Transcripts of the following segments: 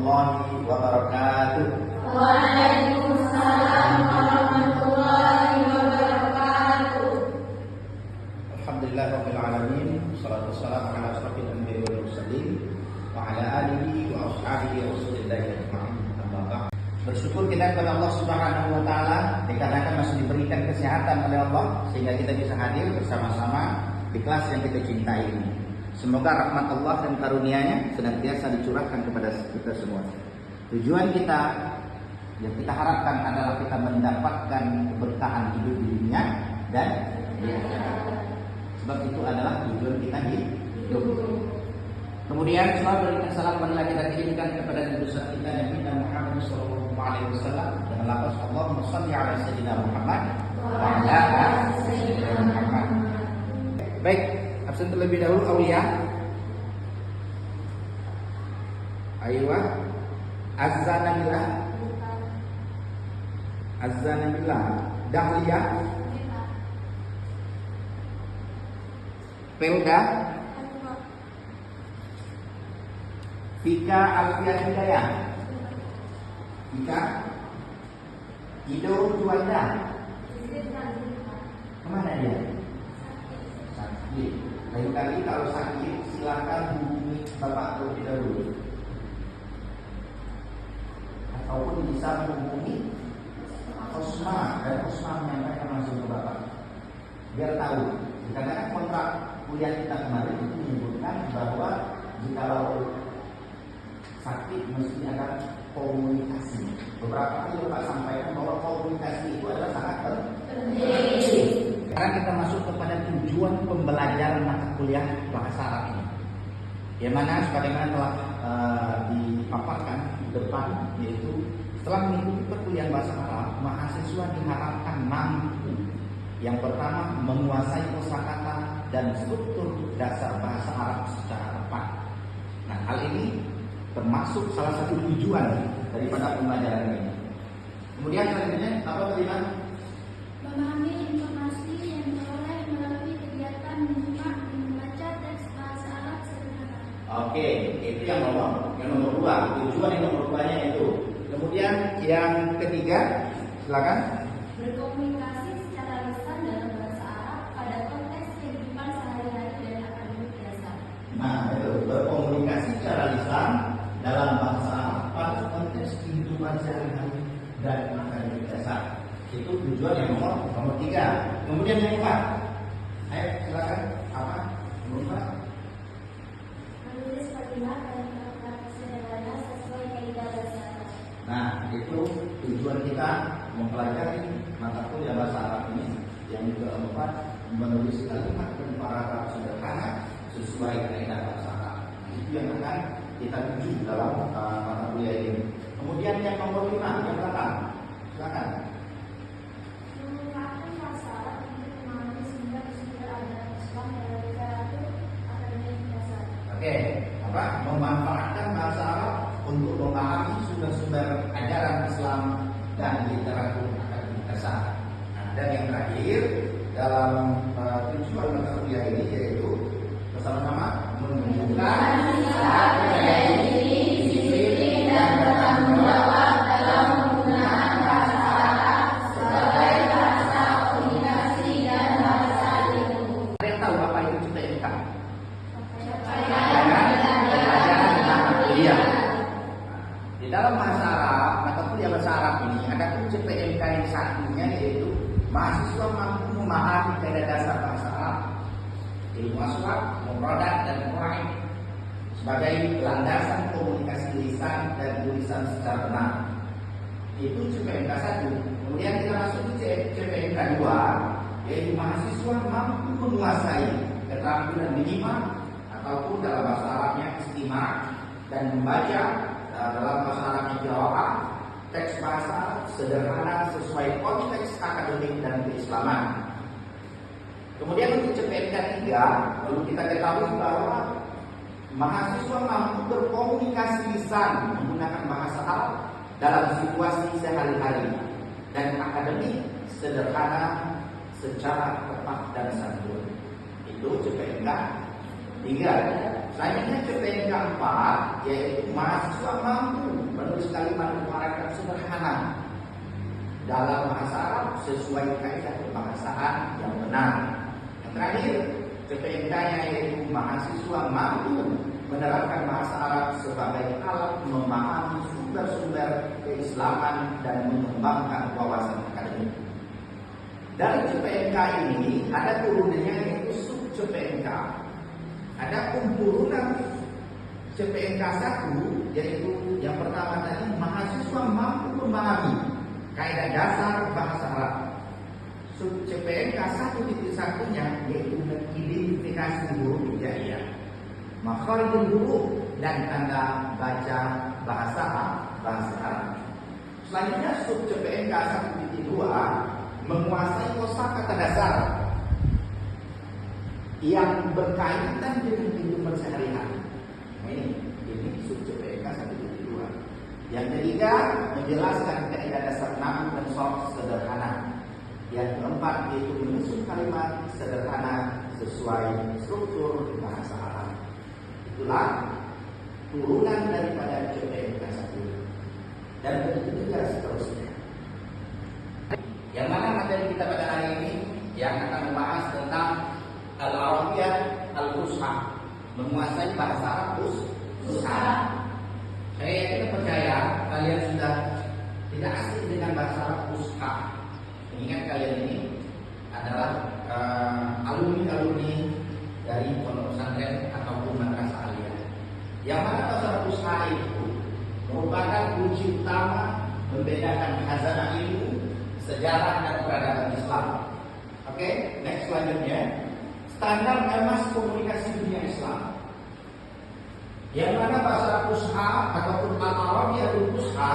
warahmatullahi wabarakatuh. Waalaikumsalam warahmatullahi wabarakatuh. Alhamdulillahirabbil alamin. Wassalatu wassalamu ala asyrofil anbiya'i wal mursalin wa ala alihi wa ashabihi Rasulillah ajma'in. Amma ba'd. Bersyukur kita kepada Allah Subhanahu wa taala dikarenakan masih diberikan kesehatan oleh Allah sehingga kita bisa hadir bersama-sama di kelas yang kita cintai ini. Semoga rahmat Allah dan karunia-Nya senantiasa dicurahkan kepada kita semua. Tujuan kita yang kita harapkan adalah kita mendapatkan keberkahan hidup di dunia dan di akhirat. Sebab itu adalah tujuan kita hidup. Kemudian selalu berikan salam marilah kita kirimkan kepada Nabi kita Nabi Muhammad sallallahu alaihi wasallam dengan lafaz Allahumma shalli ala sayyidina Muhammad wa ala ali sayyidina Muhammad. Baik, absen terlebih dahulu Aulia. Aywa Azza-Nabila Azza-Nabila Dahlia Pelda Fika Alfian Hidayah Fika Ido Juanda kemana dia? Sakit. Lain kali kalau sakit silakan hubungi Bapak terlebih dahulu ataupun bisa menghubungi Osma dan Osma menyampaikan langsung ke Bapak biar tahu. Karena kontrak kuliah kita kemarin itu menyebutkan bahwa jikalau sakit mesti ada komunikasi. Beberapa kali Bapak sampaikan bahwa komunikasi itu adalah sangat penting. Karena kita masuk kepada tujuan pembelajaran mata kuliah bahasa Arab ini, yang mana sebagaimana telah dipaparkan di depan, yaitu setelah mengikuti perkuliahan bahasa Arab, mahasiswa diharapkan mampu yang pertama menguasai kosakata dan struktur dasar bahasa Arab secara tepat. Nah, hal ini termasuk salah satu tujuan daripada pembelajaran ini. Kemudian selanjutnya apa tadi? Memahami informasi yang diperoleh melalui kegiatan menyimak dan membaca teks bahasa Arab sederhana. Oke, itu yang nomor 2. Tujuan yang nomor 2-nya itu. Kemudian yang ketiga, silakan. Berkomunikasi secara lisan dalam bahasa Arab pada konteks kehidupan sehari-hari dan akademik biasa. Nah, itu berkomunikasi secara lisan dalam bahasa Arab pada konteks kehidupan sehari-hari dan akademik biasa. Itu tujuan yang nomor 3. Kemudian yang 4. Ayo silakan. Apa? Nomor 4. Menulis kalimat dan kata-kata sederhana sesuai kaidah bahasa Arab. Nah, itu tujuan kita mempelajari mata kuliah bahasa Arab ini. Yang keempat, menulis kalimat dan paragraf sederhana sesuai kaidah bahasa Arab. Itu yang akan kita tuju dalam mata kuliah ini. Kemudian yang nomor 5, yang belakang. Silakan. Menggunakan bahasa Arab untuk memahami sumber-sumber ajaran Islam dan literatur akademik dasar. Oke, apa? Memanfaatkan bahasa Arab untuk memahami sumber-sumber ajaran Islam dan literatur akademik dasar. Nah, dan yang terakhir dalam tujuan mata kuliah ini yaitu bersama-sama menunjukkan daya diri, disiplin dan bertanggung jawab dalam menggunakan bahasa Arab sebagai bahasa komunikasi dan bahasa ilmu. Ada yang tahu apa itu CPNK? Pelajaran tentang kuliah. Di dalam bahasa Arab, mata kuliah bahasa Arab ini ada CPNK yang satunya yaitu mahasiswa mampu memahami kaidah dasar bahasa Arab, ilmu aswab, mufradat dan qawaid sebagai landasan komunikasi lisan dan tulisan secara benar. Itu CPNK 1. Kemudian kita masuk ke CPNK 2, yaitu mahasiswa mampu menguasai keterampilan minimal ataupun dalam bahasa Arabnya istimah dan membaca dalam bahasa Arabnya qiraah teks bahasa sederhana sesuai konteks akademik dan keislaman. Kemudian untuk CPNK 3 perlu kita ketahui bahwa mahasiswa mampu berkomunikasi lisan menggunakan bahasa Arab dalam situasi sehari-hari dan akademik sederhana secara tepat dan santun. Itu CPNK 3. Selanjutnya CPNK keempat yaitu mahasiswa mampu menulis kalimat paragraf sederhana dalam bahasa Arab sesuai kaidah kebahasaan yang benar. Yang terakhir, CPNK-nya yaitu mahasiswa mampu menerapkan bahasa Arab sebagai alat memahami sumber-sumber keislaman dan mengembangkan wawasan akademik. Dari CPNK ini ada turunannya yaitu sub CPNK. Ada turunan CPNK 1 yaitu yang pertama tadi mahasiswa mampu memahami kaidah dasar bahasa Arab. Sub CPNK 1.1-nya yaitu mengidentifikasi huruf hijaiyah, makharijul huruf dan tanda baca bahasa Arab. Selanjutnya sub CPNK 1.2 menguasai kosakata dasar yang berkaitan dengan kehidupan sehari-hari. Nah, ini sub CPNK 1.2. Yang ketiga, menjelaskan kaidah dasar nahwu dan sharh sederhana. Yang keempat, yaitu menyusun kalimat sederhana sesuai struktur bahasa Arab. Itulah turunan daripada CPNK 1. Dan begitu juga seterusnya. Yang mana materi kita pada hari ini yang akan membahas tentang Al-Arabiyah Al-Fusha, menguasai bahasa Arab Fusha. Saya yakin percaya kalian sudah tidak asing dengan bahasa Arab Fusha. Mengingat kalian ini adalah alumni-alumni dari pondok pesantren ataupun madrasah aliyah. Yang mana bahasa Arab Fusha itu merupakan kunci utama membedakan khazanah ilmu, sejarah dan peradaban Islam. Oke, next selanjutnya. Standar emas komunikasi dunia Islam. Yang mana bahasa Fusha ataupun Al-Arabiyah Al-Fusha,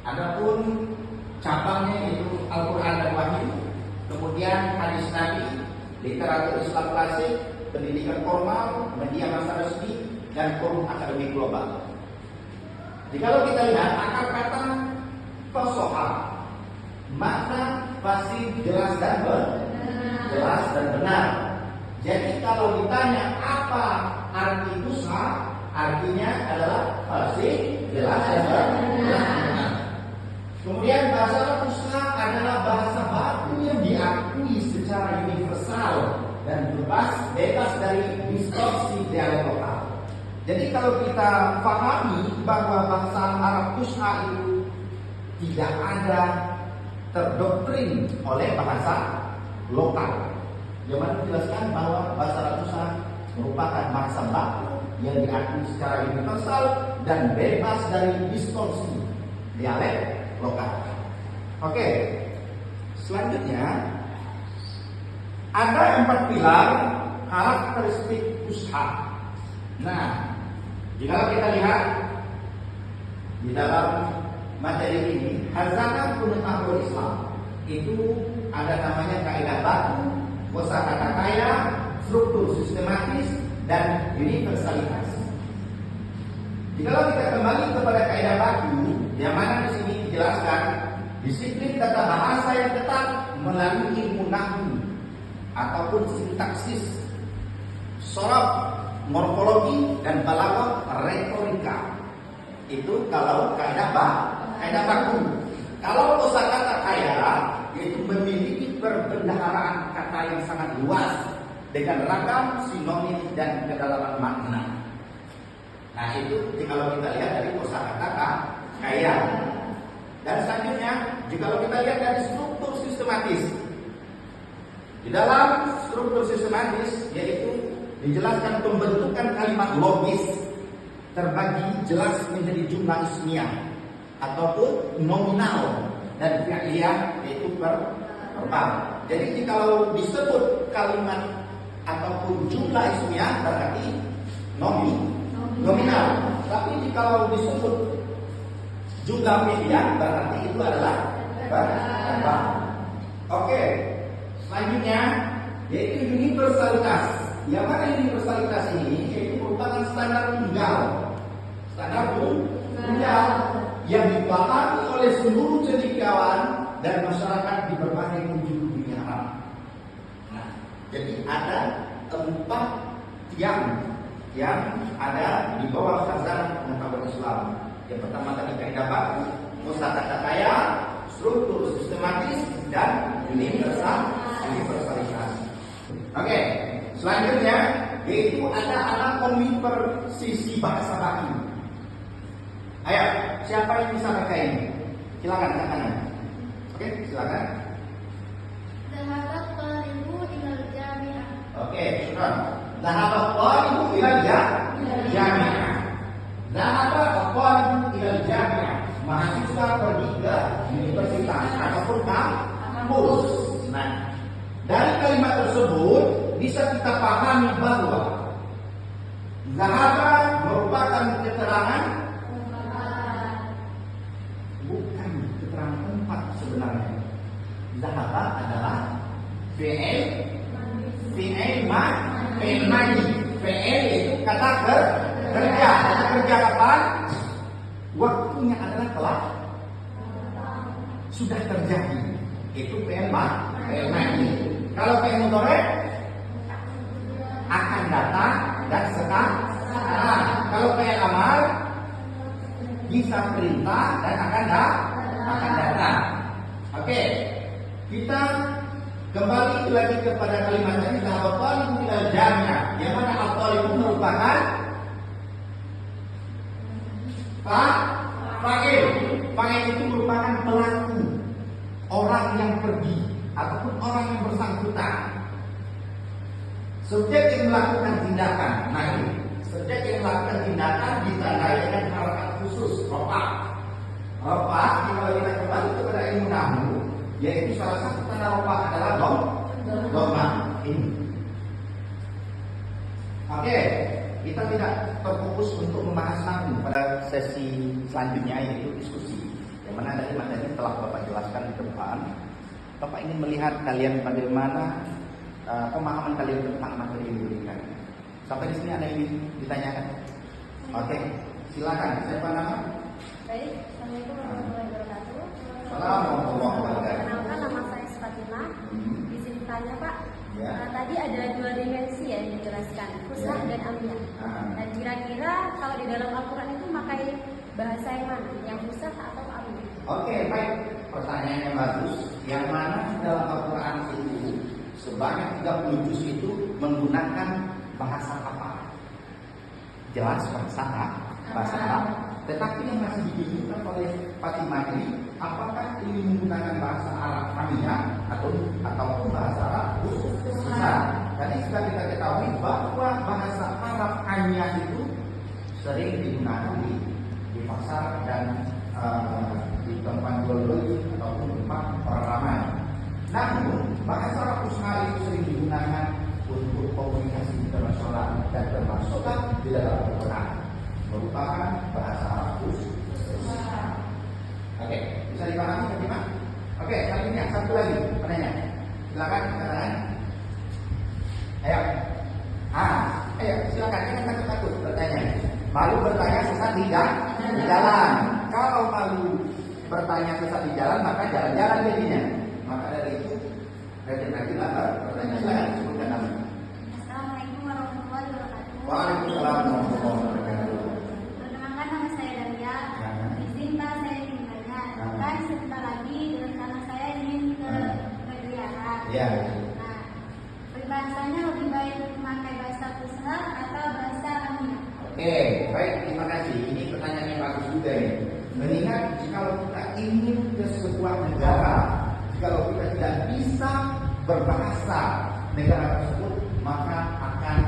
adapun cabangnya itu Al-Quran dan Wahyu, kemudian hadis Nabi, literatur Islam klasik, pendidikan formal, media masa resmi, dan forum akademik global. Jikalau kita lihat akar kata fasoha, makna fasih, jelas dan benar. Jadi kalau ditanya apa arti Fusha, artinya adalah fasih, jelas dan benar. Kemudian bahasa Fusha adalah bahasa baku yang diakui secara universal dan bebas dari distorsi dialektal. Jadi kalau kita pahami bahwa bahasa Arab Fusha itu tidak ada terdoktrin oleh bahasa lokal. Yang mana menjelaskan bahwa bahasa Arab Fusha merupakan bahasa baku yang diakui secara universal dan bebas dari distorsi dialek lokal. Oke, selanjutnya ada 4 pilar karakteristik Fusha. Nah, jika kita lihat di dalam materi ini, khazanah pengetahuan Islam itu ada namanya kaidah baku, kosakata kaya, struktur sistematis, dan universalitas. Jika kita kembali kepada kaidah baku, yang mana di sini dijelaskan disiplin tata bahasa yang ketat melalui ilmu nahwu ataupun sintaksis, sorab, morfologi, dan balaghah, retorika. Itu kalau kaidah baku. Kalau kosakata kaya yaitu memiliki perbendaharaan kata yang sangat luas dengan ragam sinonim dan kedalaman makna. Nah itu kalau kita lihat dari kosakata kaya. Dan selanjutnya jika kita lihat dari struktur sistematis. Di dalam struktur sistematis yaitu dijelaskan pembentukan kalimat logis terbagi jelas menjadi jumlah ismiyah ataupun nominal dan fi'liyah yaitu verbal. Jadi kalau disebut kalimat ataupun jumlah ismiyah berarti nominal. Tapi kalau disebut jumlah fi'liyah berarti itu adalah verbal. Oke. Selanjutnya yaitu universalitas. Yang mana universalitas ini yaitu merupakan standar tunggal. Standar tunggal yang dipahami oleh seluruh cendekiawan dan masyarakat di berbagai penjuru dunia Arab. Nah, jadi ada 4 yang ada di bawah khazanah pengetahuan Islam. Yang pertama tadi kaidah baku, kosakata kaya, struktur sistematis, dan universalitas. Oke, selanjutnya yaitu ada alat konversasi bahasa baku. Ayo, siapa yang bisa pakai ini? Silakan ke kanan. Oke, silakan. Dhahabat thalibu ilal jami'ah. Oke, sudah. Dhahabat thalibu ilal jami'ah. Dhahabat thalibu ilal jami'ah. Mahasiswa pergi ke universitas ataupun kampus. Nah, dari kalimat tersebut bisa kita pahami bahwa dhahabat merupakan keterangan, bukan keterangan tempat sebenarnya. Dhahabat adalah fi'il madi. Fi'il itu kata kerja. Kata kerja kapan? Waktunya adalah telah sudah terjadi. Itu fi'il madi. Kalau fi'il mudhari akan datang dan sekarang. Kalau fi'il amar bisa perintah dan akan datang. Oke. Kita kembali lagi kepada kalimat tadi, al-talibu ilal jami'ah, yang mana al-talibu merupakan fa'il. Fa'il itu merupakan pelaku, orang yang pergi ataupun orang yang bersangkutan. Subjek yang melakukan tindakan. Nah ini, subjek yang melakukan tindakan ditandai dengan harakat khusus, rofa. Rofa, kalau kita kembali kepada ilmu nahwu, yaitu salah satu tanda rofa adalah dhamma ini. Oke, kita tidak terfokus untuk membahas nahwu pada sesi selanjutnya, yaitu diskusi. Yang mana dari materi telah Bapak jelaskan di depan. Bapak ingin melihat kalian bagaimana pemahaman kalian tentang materi yang diberikan. Sampai di sini ada yang ingin ditanyakan? Oke, silakan. Siapa nama? Baik, Assalamualaikum warahmatullahi wabarakatuh. Assalamualaikum warahmatullahi wabarakatuh. Perkenalkan, nama saya Fatimah. Izin tanya Pak, Ya. tadi ada dua dimensi ya yang dijelaskan, fusha Ya. dan amiyah. Dan kira-kira kalau di dalam Al-Quran itu pakai bahasa yang mana? Yang fusha atau amiyah? Oke, baik. Pertanyaannya bagus. Yang mana dalam Al-Quran itu sebanyak 30 juz itu menggunakan bahasa apa? Jelas bahasa Arab. Tetapi yang masih dibingungkan oleh Fatimah ini, apakah ini menggunakan bahasa Arab amiyah ataupun bahasa Arab fusha? Tadi sudah kita ketahui bahwa bahasa Arab amiyah itu sering digunakan di pasar dan di tempat jual beli ataupun tempat orang ramai. Namun bahasa Arab fusha itu sering digunakan untuk komunikasi internasional dan termasuklah di dalam Al-Quran, merupakan bahasa Arab fusha. Oke, bisa dipahami Fatimah? Oke, selanjutnya satu lagi pertanyaan. Silakan katakan. Ayo. Ayo silakan, jangan takut-takut bertanya. Malu bertanya sesat di jalan. Kalau malu bertanya sesat di jalan, maka jalan-jalan jadinya. Maka dari itu, rajin-rajinlah bertanya. Silakan sebutkan nama. Assalamualaikum warahmatullahi wabarakatuh. Waalaikumsalam warahmatullahi wabarakatuh. Perkenalkan, nama saya Dalia. Izin Pak, saya ingin tanya. Kan sebentar lagi rencana saya ingin ke Negara. Ya. Nah, peribahasanya lebih baik memakai bahasa fusha atau bahasa amiyah? Oke, baik, terima kasih. Ini pertanyaan yang bagus juga ini. Mengingat jikalau kita ingin ke sebuah negara, jikalau kita tidak bisa berbahasa negara tersebut, maka akan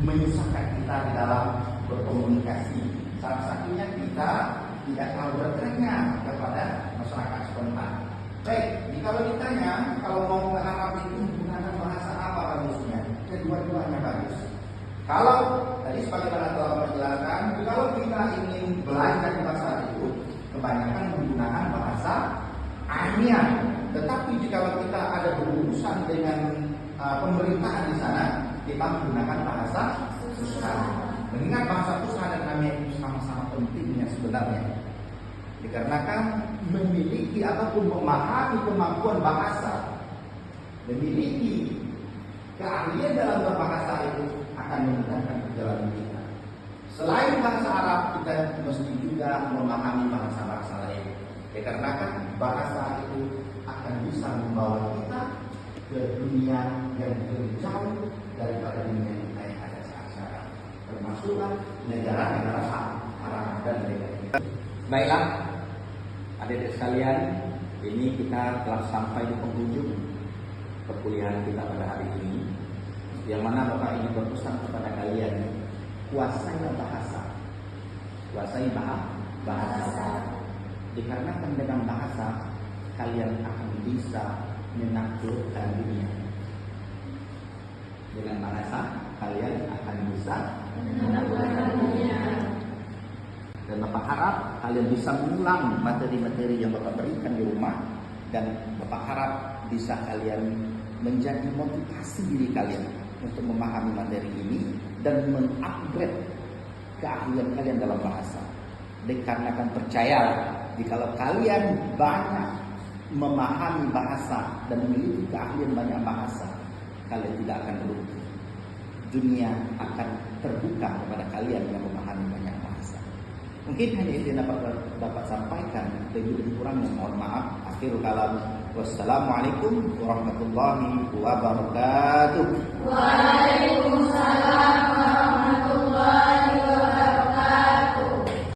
menyusahkan kita di dalam berkomunikasi. Salah satunya kita tidak tahu bertanya kepada masyarakat setempat. Baik, jikalau ditanya, kalau mau ke Arab itu menggunakan bahasa apa bagusnya? Kedua-duanya bagus. Kalau tadi sebagaimana telah menjelaskan, kalau kita ingin belajar bahasa itu, kebanyakan menggunakan bahasa amiyah. Tetapi jika kita ada berurusan dengan pemerintahan di sana, kita menggunakan bahasa fusha. Mengingat bahasa fusha dan amiyah itu sama-sama pentingnya sebenarnya. Dikarenakan memiliki ataupun memahami kemampuan bahasa, memiliki keahlian dalam berbahasa itu akan memudahkan bahasa Arab, kita mesti juga memahami bahasa-bahasa lain. Karena kan bahasa itu akan bisa membawa kita ke dunia yang lebih jauh daripada dunia kita yang ada saat sekarang. Termasuklah negara-negara Arab dan negara. Baiklah, adik-adik sekalian, ini kita telah sampai di penghujung perkuliahan kita pada hari ini, yang mana Bapak ingin berpesan kepada kalian, kuasailah bahasa, kuasai bahasa. Dikarenakan dengan bahasa kalian akan bisa menaklukkan dunia. Dengan bahasa kalian akan bisa menaklukkan dunia. Dan Bapak harap kalian bisa mengulang materi-materi yang Bapak berikan di rumah, dan Bapak harap bisa kalian menjadi motivasi diri kalian untuk memahami materi ini dan mengupgrade keahlian kalian dalam bahasa. Dikarenakan percaya, jikalau kalian banyak memahami bahasa dan memiliki keahlian banyak bahasa, kalian tidak akan rugi. Dunia akan terbuka kepada kalian yang memahami banyak bahasa. Mungkin hanya itu yang dapat sampaikan. Lebih kurangnya mohon maaf. Akhirul kalam. Wassalamualaikum warahmatullahi wabarakatuh. Waalaikumsalam warahmatullahi wabarakatuh.